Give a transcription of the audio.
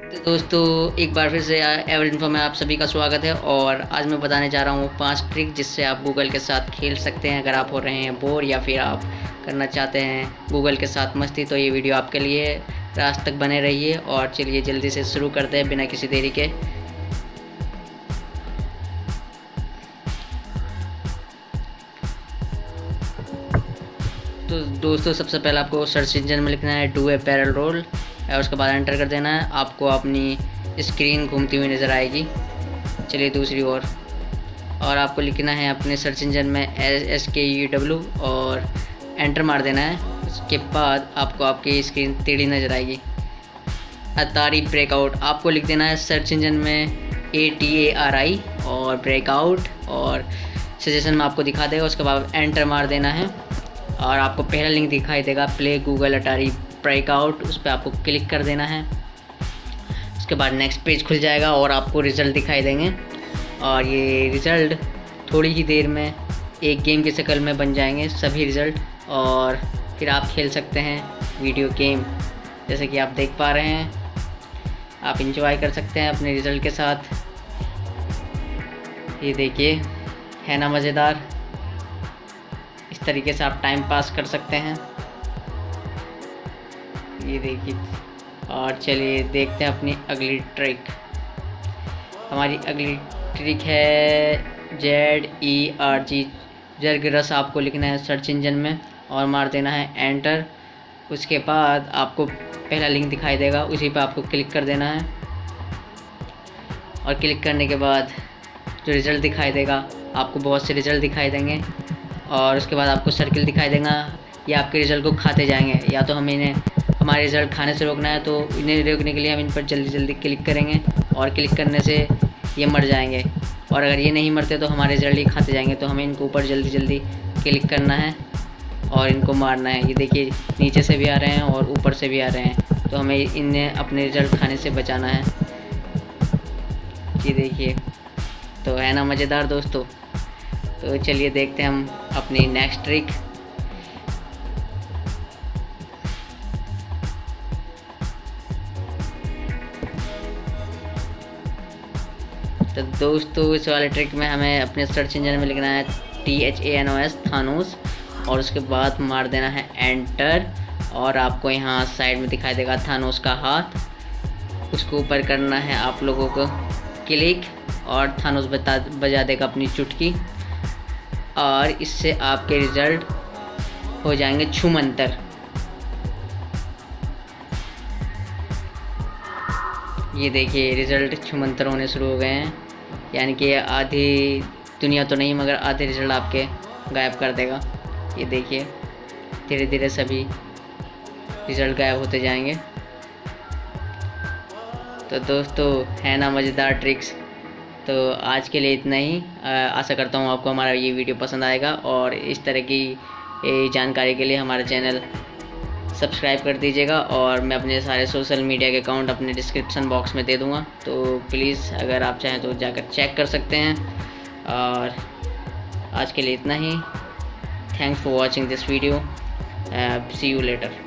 तो दोस्तों एक बार फिर से एवर इन्फो में आप सभी का स्वागत है। और आज मैं बताने जा रहा हूँ 5 ट्रिक जिससे आप गूगल के साथ खेल सकते हैं। अगर आप हो रहे हैं बोर या फिर आप करना चाहते हैं गूगल के साथ मस्ती, तो ये वीडियो आपके लिए है। लास्ट तक बने रहिए और चलिए जल्दी से शुरू करते हैं बिना किसी देरी के। तो दोस्तों सबसे पहले आपको सर्च इंजन में लिखना है डू ए पैरल रोल और उसके बाद एंटर कर देना है। आपको अपनी स्क्रीन घूमती हुई नज़र आएगी। चलिए दूसरी ओर और आपको लिखना है अपने सर्च इंजन में SKEW और एंटर मार देना है। उसके बाद आपको आपकी स्क्रीन टेढ़ी नज़र आएगी। अतारी ब्रेकआउट आपको लिख देना है सर्च इंजन में ATARI और ब्रेकआउट और सजेशन में आपको दिखा देगा। उसके बाद एंटर मार देना है और आपको पहला लिंक दिखाई देगा प्ले गूगल अटारी ब्रेकआउट, उस पर आपको क्लिक कर देना है। उसके बाद नेक्स्ट पेज खुल जाएगा और आपको रिज़ल्ट दिखाई देंगे और ये रिज़ल्ट थोड़ी ही देर में एक गेम की शक्ल में बन जाएंगे सभी रिज़ल्ट, और फिर आप खेल सकते हैं वीडियो गेम। जैसे कि आप देख पा रहे हैं, आप इंजॉय कर सकते हैं अपने रिज़ल्ट के साथ। ये देखिए, है ना मज़ेदार। इस तरीके से आप टाइम पास कर सकते हैं। ये देखिए, और चलिए देखते हैं अपनी अगली ट्रिक। हमारी अगली ट्रिक है ZERG जर्गरस। आपको लिखना है सर्च इंजन में और मार देना है एंटर। उसके बाद आपको पहला लिंक दिखाई देगा, उसी पर आपको क्लिक कर देना है और क्लिक करने के बाद जो रिज़ल्ट दिखाई देगा, आपको बहुत से रिज़ल्ट दिखाई देंगे और उसके बाद आपको सर्किल दिखाई देगा। ये आपके रिज़ल्ट को खाते जाएंगे। या तो हम इन्हें हमारे रिज़ल्ट खाने से रोकना है, तो इन्हें रोकने के लिए हम इन पर जल्दी जल्दी क्लिक करेंगे और क्लिक करने से ये मर जाएंगे। और अगर ये नहीं मरते तो हमारे रिज़ल्ट ही खाते जाएंगे। तो हमें इनको ऊपर जल्दी जल्दी क्लिक करना है और इनको मारना है। ये देखिए, नीचे से भी आ रहे हैं और ऊपर से भी आ रहे हैं, तो हमें इन्हें अपने रिज़ल्ट खाने से बचाना है। ये देखिए, तो है ना मज़ेदार दोस्तों। तो चलिए देखते हैं हम अपनी नेक्स्ट ट्रिक। तो दोस्तों इस वाले ट्रिक में हमें अपने सर्च इंजन में लिखना है THANOS थानोस और उसके बाद मार देना है एंटर। और आपको यहाँ साइड में दिखाई देगा थानोस का हाथ, उसको ऊपर करना है आप लोगों को क्लिक और थानोस बजा देगा अपनी चुटकी और इससे आपके रिज़ल्ट हो जाएंगे छूमंतर। ये देखिए, रिज़ल्ट छूमंतर होने शुरू हो गए हैं, यानी कि आधी दुनिया तो नहीं मगर आधे रिज़ल्ट आपके गायब कर देगा। ये देखिए, धीरे धीरे सभी रिज़ल्ट गायब होते जाएंगे। तो दोस्तों है ना मज़ेदार ट्रिक्स। तो आज के लिए इतना ही। आशा करता हूँ आपको हमारा ये वीडियो पसंद आएगा और इस तरह की जानकारी के लिए हमारा चैनल सब्सक्राइब कर दीजिएगा। और मैं अपने सारे सोशल मीडिया के अकाउंट अपने डिस्क्रिप्शन बॉक्स में दे दूँगा, तो प्लीज़ अगर आप चाहें तो जाकर चेक कर सकते हैं। और आज के लिए इतना ही। Thanks for watching this video. See you letter.